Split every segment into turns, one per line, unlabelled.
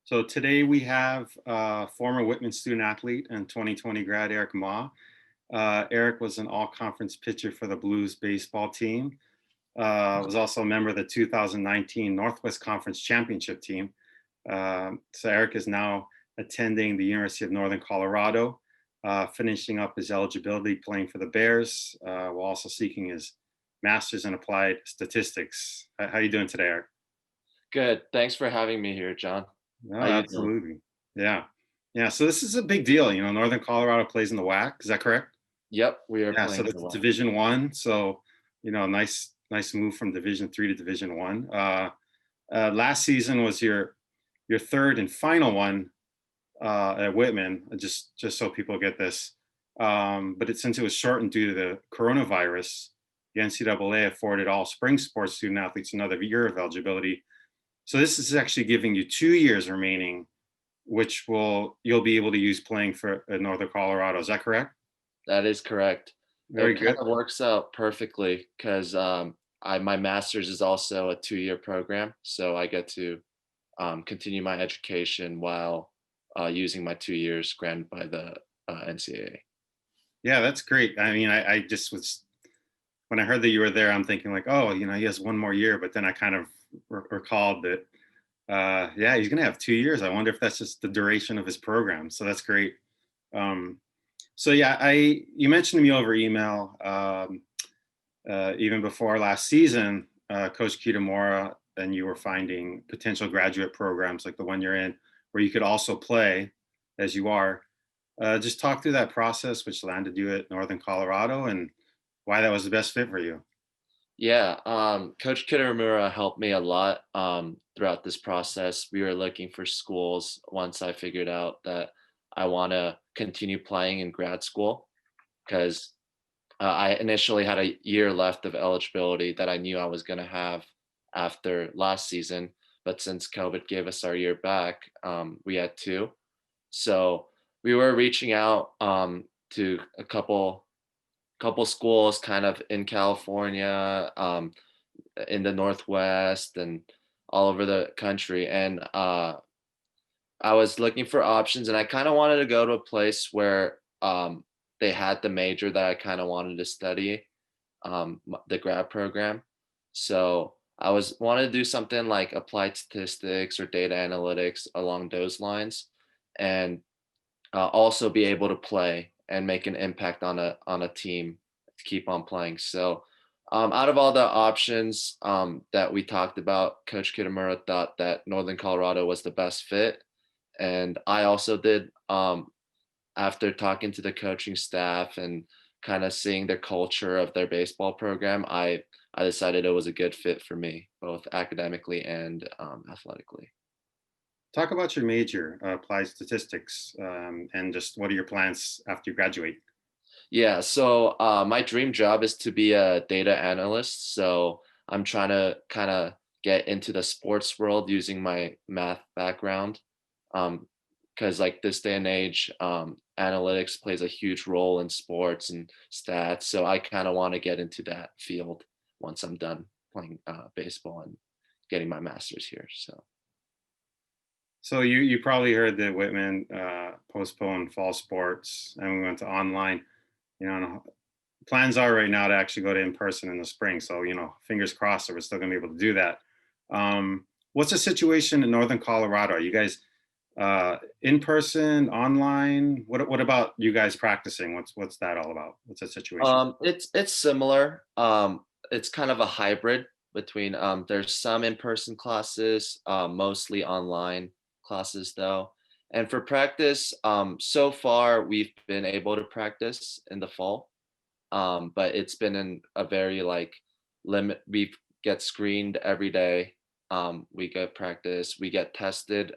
So today we have former Whitman student athlete and 2020 grad Eric Ma. Eric was an all-conference pitcher for the Blues baseball team. Was also a member of the 2019 Northwest Conference Championship team. So Eric is now attending the University of Northern Colorado, finishing up his eligibility playing for the Bears, while also seeking his master's in applied statistics. How are you doing today, Eric?
Good. Thanks for having me here, John.
No,
How you doing?
absolutely. Yeah. Yeah. So this is a big deal. Northern Colorado plays in the WAC. Is that correct?
Yep, we are
Yeah. So
playing in
that's
the WAC.
Division 1. So, nice move from Division 3 to Division 1. Last season was your third and final one at Whitman. Just so people get this. Since it was shortened due to the coronavirus, the NCAA afforded all spring sports student athletes another year of eligibility. So this is actually giving you 2 years remaining, which you'll be able to use playing for Northern Colorado. Is that correct?
That is correct.
Very
It kind
good.
of works out perfectly because I my master's is also a 2-year program, so I get to continue my education while using my 2 years granted by the NCAA.
Yeah, that's great. I mean, I just was when I heard that you were there, I'm thinking like, oh, he has one more year. But then I kind of recalled that, yeah, he's going to have 2 years. I wonder if that's just the duration of his program. So that's great. Um, so yeah, you mentioned to me over email, even before last season, Coach Kitamura and you were finding potential graduate programs like the one you're in, where you could also play as you are. Just talk through that process, which landed you at Northern Colorado, and why that was the best fit for you.
Yeah, Coach Kitamura helped me a lot throughout this process. We were looking for schools once I figured out that I want to continue playing in grad school because I initially had a year left of eligibility that I knew I was going to have after last season. But since COVID gave us our year back, we had two. So we were reaching out to a couple schools kind of in California, in the Northwest, and all over the country. And I was looking for options, and I kind of wanted to go to a place where they had the major that I kind of wanted to study, the grad program. So I was wanted to do something like applied statistics or data analytics along those lines, and also be able to play and make an impact on a team to keep on playing. So out of all the options that we talked about, Coach Kitamura thought that Northern Colorado was the best fit, and I also did. After talking to the coaching staff and kind of seeing the culture of their baseball program, I decided it was a good fit for me, both academically and athletically.
Talk about your major, applied statistics, and just what are your plans after you graduate?
Yeah, so my dream job is to be a data analyst. So I'm trying to kind of get into the sports world using my math background. Because like this day and age, analytics plays a huge role in sports and stats. So I kind of want to get into that field once I'm done playing baseball and getting my master's here. So
So you probably heard that Whitman postponed fall sports, and we went to online. And plans are right now to actually go to in person in the spring. So fingers crossed that we're still going to be able to do that. What's the situation in Northern Colorado? Are you guys in person, online? What about you guys practicing? What's that all about? What's the situation?
it's similar. It's kind of a hybrid between there's some in-person classes, mostly online classes though. And for practice, so far we've been able to practice in the fall, but it's been in a very like limit. We get screened every day. We get practice. We get tested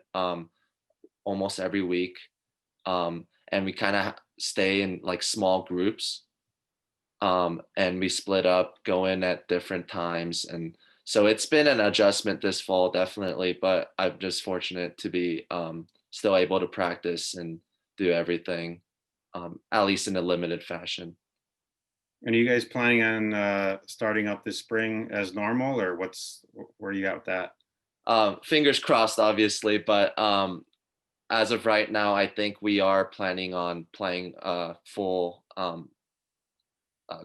almost every week, and we kind of stay in like small groups, and we split up, go in at different times. And so it's been an adjustment this fall, definitely, but I'm just fortunate to be still able to practice and do everything, at least in a limited fashion.
And are you guys planning on starting up this spring as normal, or where are you at with that?
Fingers crossed, obviously, but as of right now, I think we are planning on playing a full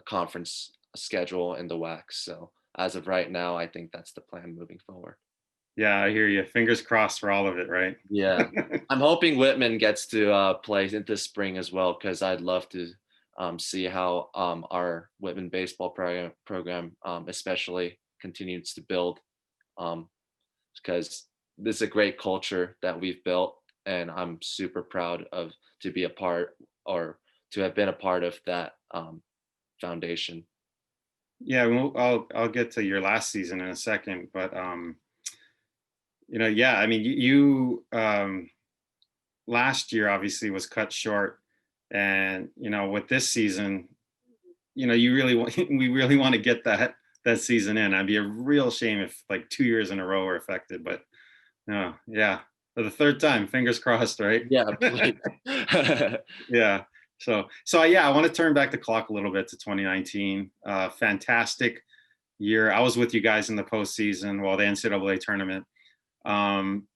conference schedule in the WAC. So as of right now, I think that's the plan moving forward.
Yeah, I hear you. Fingers crossed for all of it, right?
Yeah, I'm hoping Whitman gets to play into spring as well because I'd love to see how our Whitman baseball program especially continues to build because this is a great culture that we've built, and I'm super proud of to be a part or to have been a part of that foundation.
Yeah, I'll get to your last season in a second, but yeah, I mean, you last year obviously was cut short, and with this season, you really want we really want to get that season in. I'd be a real shame if like 2 years in a row were affected, but no, yeah, for the third time, fingers crossed, right?
Yeah, please.
Yeah. So yeah, I want to turn back the clock a little bit to 2019. Fantastic year. I was with you guys in the postseason, well, the NCAA tournament. Um,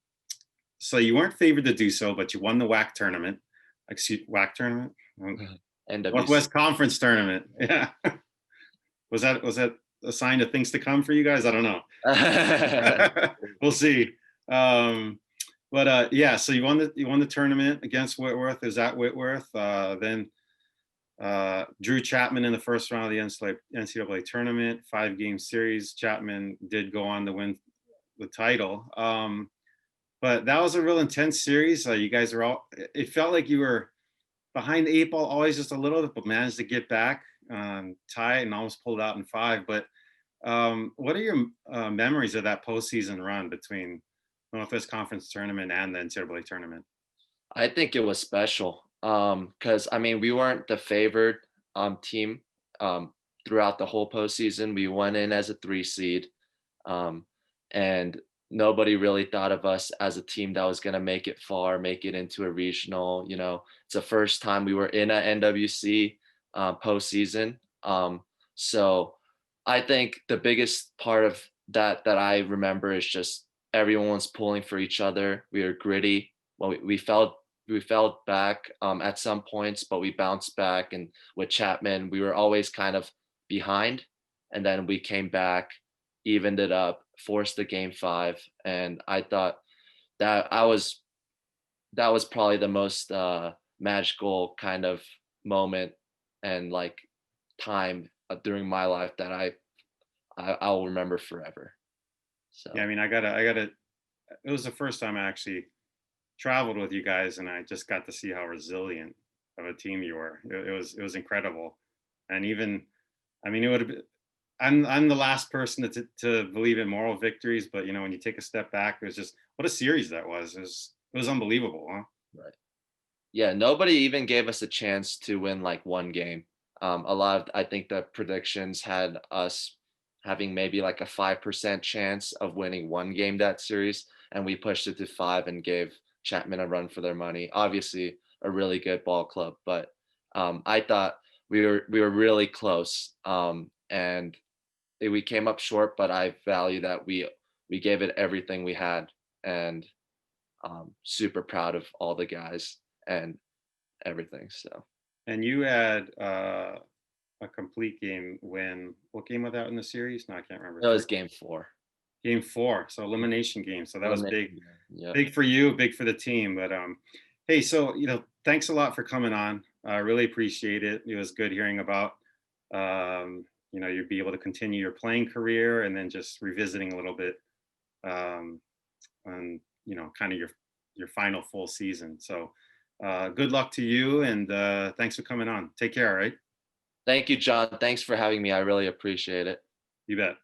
so you weren't favored to do so, but you won the WAC tournament. Excuse WAC tournament,
NWC.
Northwest Conference tournament. Yeah. Was that a sign of things to come for you guys? I don't know. We'll see. Um, but yeah, so you won the tournament against Whitworth. Is that Whitworth? Then Drew Chapman in the first round of the NCAA tournament, 5-game series. Chapman did go on to win the title. But that was a real intense series. You guys are all. It felt like you were behind the 8 ball always just a little bit, but managed to get back, tie it, and almost pulled out in 5. But what are your memories of that postseason run between Northwest Conference tournament and the NCAA tournament?
I think it was special because I mean we weren't the favored team throughout the whole postseason. We went in as a 3 seed, um, and nobody really thought of us as a team that was going to make it far, make it into a regional. It's the first time we were in a NWC postseason. So I think the biggest part of that I remember is just everyone was pulling for each other. We were gritty. Well, we felt back at some points, but we bounced back. And with Chapman, we were always kind of behind, and then we came back, evened it up, forced the game 5, and I thought that that was probably the most magical kind of moment and like time during my life that I'll remember forever.
Yeah, I
So
mean, I gotta. It was the first time I actually traveled with you guys, and I just got to see how resilient of a team you were. It was incredible, and even, I mean, it would have been. I'm the last person to believe in moral victories, but when you take a step back, it was just what a series that was. It was unbelievable, huh?
right. Yeah, nobody even gave us a chance to win like one game. A lot of I think the predictions had us having maybe like a 5% chance of winning one game that series, and we pushed it to 5 and gave Chapman a run for their money. Obviously, a really good ball club, but I thought we were really close, and we came up short. But I value that we gave it everything we had, and super proud of all the guys and everything. So
And you had a complete game win. What game was that in the series? No, I can't remember.
that was game 4.
Game 4, so elimination game. So that was big,
Elimination game. Yep.
big for you, big for the team. But hey, so thanks a lot for coming on. I really appreciate it. It was good hearing about you'd be able to continue your playing career, and then just revisiting a little bit um, on kind of your final full season. So good luck to you, and thanks for coming on. Take care. All right,
Thank you, John. Thanks for having me. I really appreciate it.
you bet.